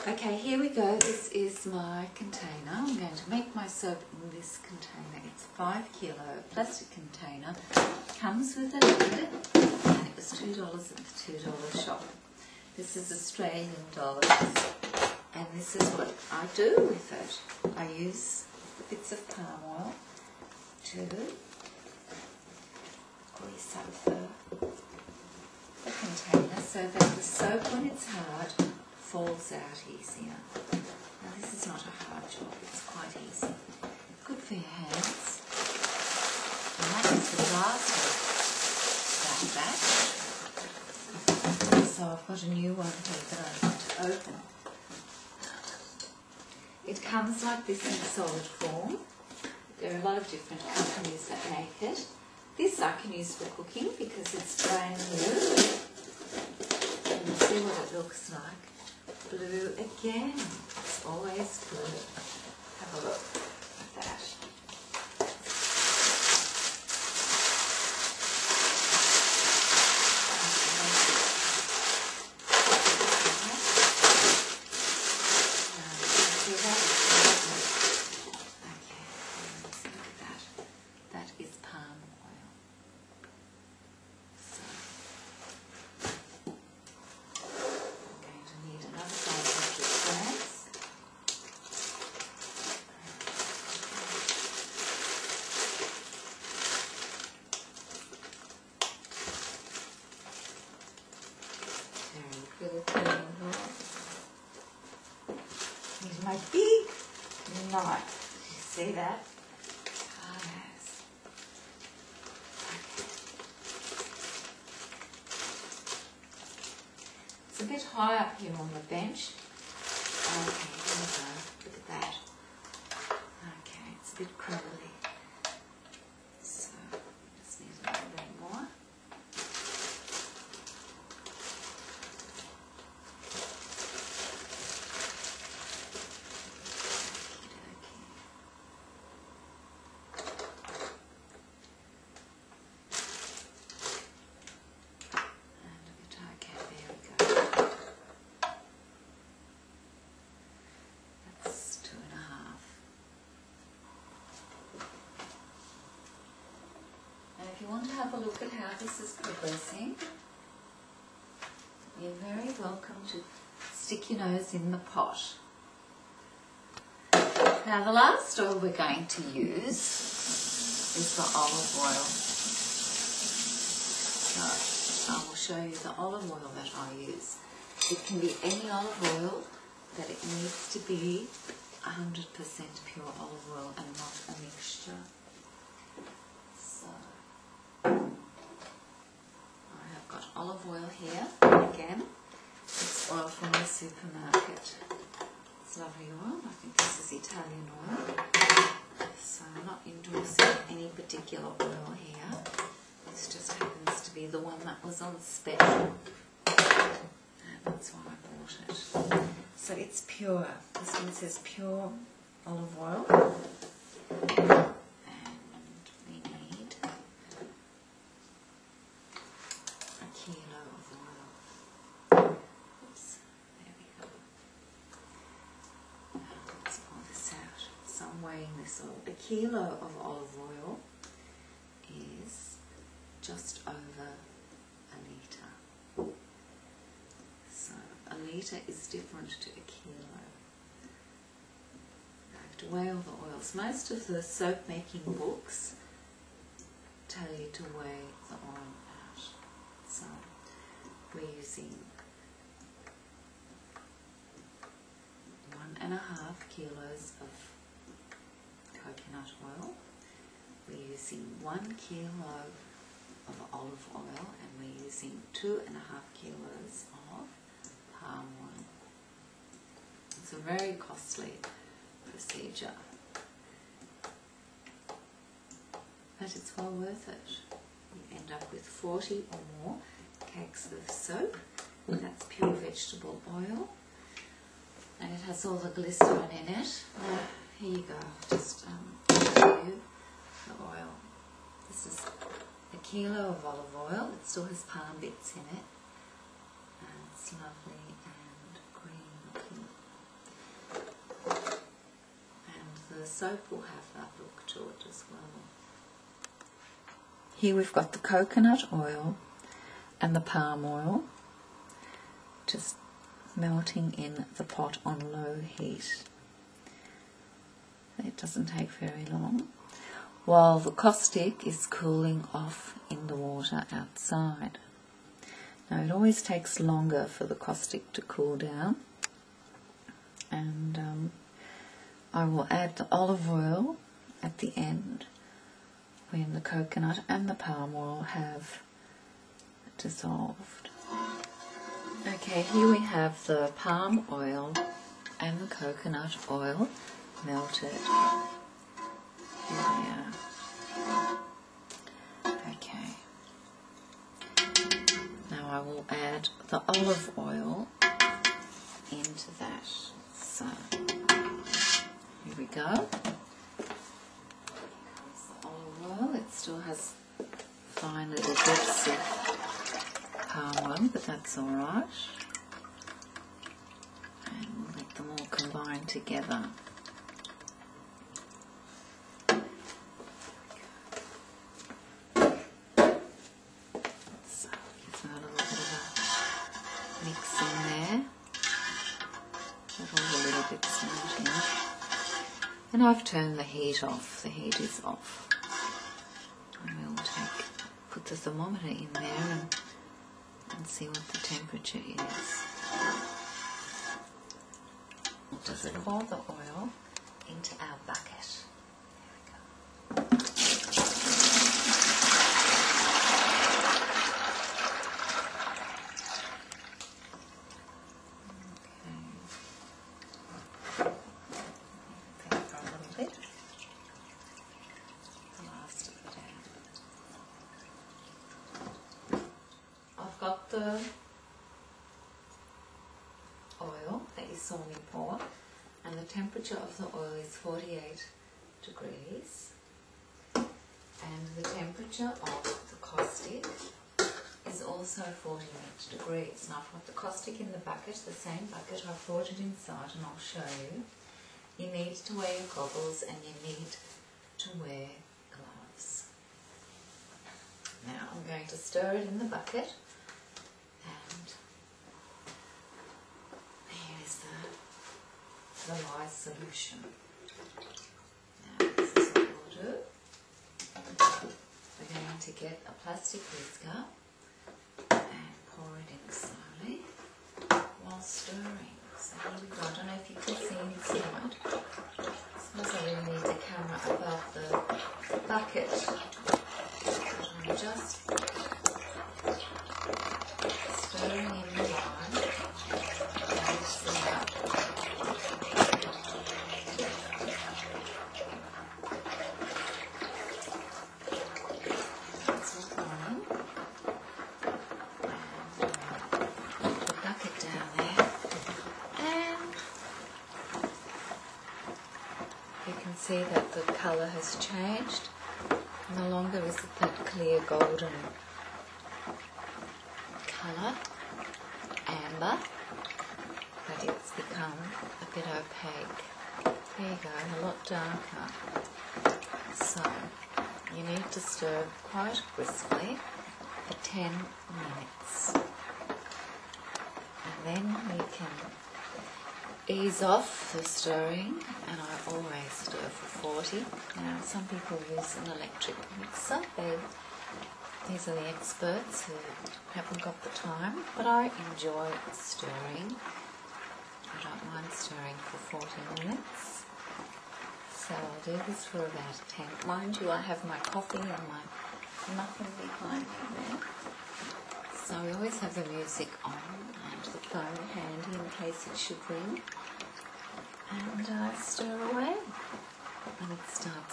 Okay, here we go. This is my container. I'm going to make my soap in this container. It's a 5 kilo plastic container. Comes with a lid, and it was $2 at the $2 shop. This is Australian dollars, and this is what I do with it. I use bits of palm oil to grease up the container so that the soap, when it's hard, falls out easier. Now this is not a hard job, it's quite easy. Good for your hands. And that is the last of that batch. So I've got a new one here that I want to open. It comes like this in solid form. There are a lot of different companies that make it. This I can use for cooking because it's brand new. And you'll see what it looks like. Blue again. It's always blue. Have a look at that. Here's my big knife. You see that? Oh, yes. It's a bit high up here on the bench. Okay, here we go. Look at that. Okay, it's a bit crumbly. So, just need a little bit more. If you want to have a look at how this is progressing, you're very welcome to stick your nose in the pot. Now the last oil we're going to use is the olive oil. So I will show you the olive oil that I use. It can be any olive oil, but it needs to be 100% pure olive oil and not a mixture. Olive oil here, again, it's oil from the supermarket. It's lovely oil, I think this is Italian oil. So I'm not endorsing any particular oil here. This just happens to be the one that was on special. And that's why I bought it. So it's pure. This one says pure olive oil. Weighing this oil. A kilo of olive oil is just over a litre. So a litre is different to a kilo. I have to weigh all the oils. Most of the soap making books tell you to weigh the oil out. So we're using 1.5 kilos of coconut oil. We're using 1 kilo of olive oil, and we're using 2.5 kilos of palm oil. It's a very costly procedure, but it's well worth it. You end up with 40 or more cakes of soap. That's pure vegetable oil, and it has all the glycerin in it. Here you go, just show you the oil. This is a kilo of olive oil. It still has palm bits in it. And it's lovely and green looking. soap will have that look to it as well. Here we've got the coconut oil and the palm oil just melting in the pot on low heat. It doesn't take very long, while the caustic is cooling off in the water outside. Now it always takes longer for the caustic to cool down, and I will add the olive oil at the end when the coconut and the palm oil have dissolved. Okay, here we have the palm oil and the coconut oil melted. Here we are. Okay. Now I will add the olive oil into that. So, here we go. Here's the olive oil. It still has fine little bits of palm oil, but that's alright. And we'll let them all combine together. So, give that a little bit of a mix in there. Get all the little bits in. And I've turned the heat off. The heat is off. And we'll put the thermometer in there and see what the temperature is. We'll just pour the oil into our bucket. There we go. Got the oil that you saw me pour, and the temperature of the oil is 48 degrees, and the temperature of the caustic is also 48 degrees. Now I've got the caustic in the bucket, the same bucket. I've poured it inside and I'll show you. You need to wear your goggles and you need to wear gloves. Now I'm going to stir it in the bucket. And here is the lye solution. Now this is what we'll do. We're going to get a plastic whisker and pour it in slowly while stirring. So here we go. I don't know if you can see inside. I suppose I really need the camera above the bucket. I'm just stirring in the lime and mixing it up. That's all going. And put the bucket down there. And you can see that the colour has changed. No longer is it that clear golden colour, amber, but it's become a bit opaque. There you go, a lot darker. So you need to stir quite briskly for 10 minutes. And then we can ease off the stirring, and I always stir for 40. Now some people use an electric mixer. These are the experts who haven't got the time, but I enjoy stirring. I don't mind stirring for 40 minutes. So I'll do this for about 10. Mind you, I have my coffee and my muffin behind me there. So we always have the music on and the phone handy in case it should ring. And stir away. And it starts